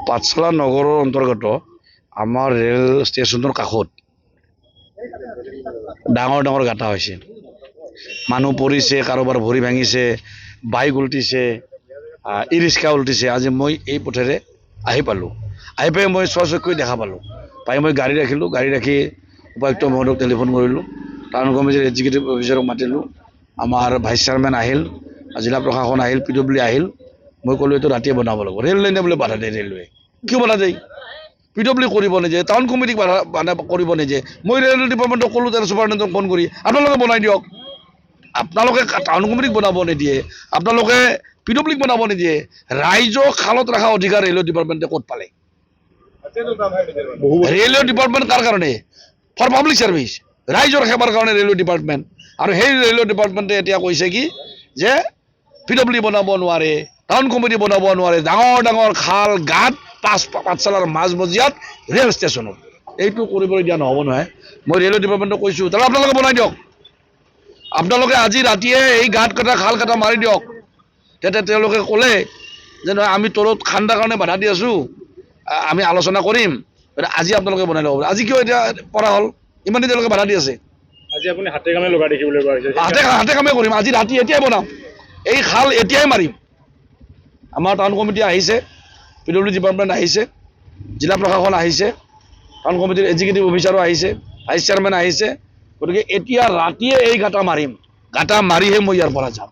পাঠশালা নগৰৰ অন্তৰ্গত আমাৰ ৰেল ষ্টেচনৰ কাষত ডাঙৰ ডাঙৰ গাঁথা হৈছে। মানুহ পৰিছে, কাৰোবাৰ ভৰি ভাঙিছে, বাইক উল্টিছে, ই ৰিক্সা উল্টিছে। আজি মই এই পথেৰে আহি পালোঁ, আহি পাই মই স্বচক্ষুৰে দেখা পালোঁ। পাই মই গাড়ী ৰাখিলোঁ, গাড়ী ৰাখি উপায়ুক্ত মহোদয়ক টেলিফোন কৰিলোঁ, টাউন কমিটিৰ এক্সিকিউটিভ অফিচাৰক মাতিলোঁ, আমাৰ ভাইচ চেয়াৰমেন আহিল, জিলা প্ৰশাসন আহিল, PWD আহিল। মই ক'লোঁ এইটো ৰাতিয়ে বনাব লাগিব। ৰেল লাইনে বোলে বাধা দিয়ে, ৰেলৱে কিয় বাধা দিয়ে? PWD কৰিব নিজে, টাউন কমিটিক বাধা কৰিব নিজে। মই ৰেল ডিপাৰ্টমেণ্টক ক'লোঁ, তাৰ ছুপাৰিণ্টেণ্ডেণ্টক ফোন কৰি আপোনালোকে বনাই দিয়ক। আপোনালোকে টাউন কমিটিক বনাব নিদিয়ে, আপোনালোকে PWDক বনাব নিদিয়ে। ৰাইজক খালত ৰখা অধিকাৰ ৰেলৱে ডিপাৰ্টমেণ্টে ক'ত পালে? ৰেলৱে ডিপাৰ্টমেণ্ট কাৰ কাৰণে? ফৰ পাব্লিক ছাৰ্ভিচ, ৰাইজৰ সেৱাৰ কাৰণে ৰেলৱে ডিপাৰ্টমেণ্ট। আৰু সেই ৰেলৱে ডিপাৰ্টমেণ্টে এতিয়া কৈছে কি যে PWD বনাব নোৱাৰে, টাউন কমিটি বনাব নোৱাৰে। ডাঙৰ ডাঙৰ খাল গাঁত পাঠশালাৰ মাজমজিয়াত ৰেল ষ্টেচনত এইটো কৰিবলৈ দিয়া নহ'ব নহয়। মই ৰেলৱে ডিপাৰ্টমেণ্টক কৈছোঁ, তাহলে আপোনালোকে বনাই দিয়ক। আপোনালোকে আজি ৰাতিয়ে এই গাঁত কটা খাল কটা মাৰি দিয়ক। তেতিয়া তেওঁলোকে ক'লে যে নহয়, আমি তলত খান্দাৰ কাৰণে বাধা দি আছোঁ, আমি আলোচনা কৰিম, আজি আপোনালোকে বনাই ল'ব। আজি কিয় এতিয়া পৰা হ'ল? ইমান দিন তেওঁলোকে বাধা দি আছে। আজি আপুনি হাতে কামে লগা দেখিবলৈ পোৱা হৈছে। হাতে কামে কৰিম, আজি ৰাতি এতিয়াই বনাম, এই খাল এতিয়াই মাৰিম। আমাৰ টাউন কমিটি আহিছে, PWD ডিপাৰ্টমেণ্ট আহিছে, জিলা প্ৰশাসন আহিছে, টাউন কমিটিৰ এক্সিকিউটিভ অফিচাৰো আহিছে, ভাইচ চেয়াৰমেন আহিছে। গতিকে এতিয়া ৰাতিয়ে এই গাঁথা মাৰিম, গাঁথা মাৰিহে মই ইয়াৰ পৰা যাম।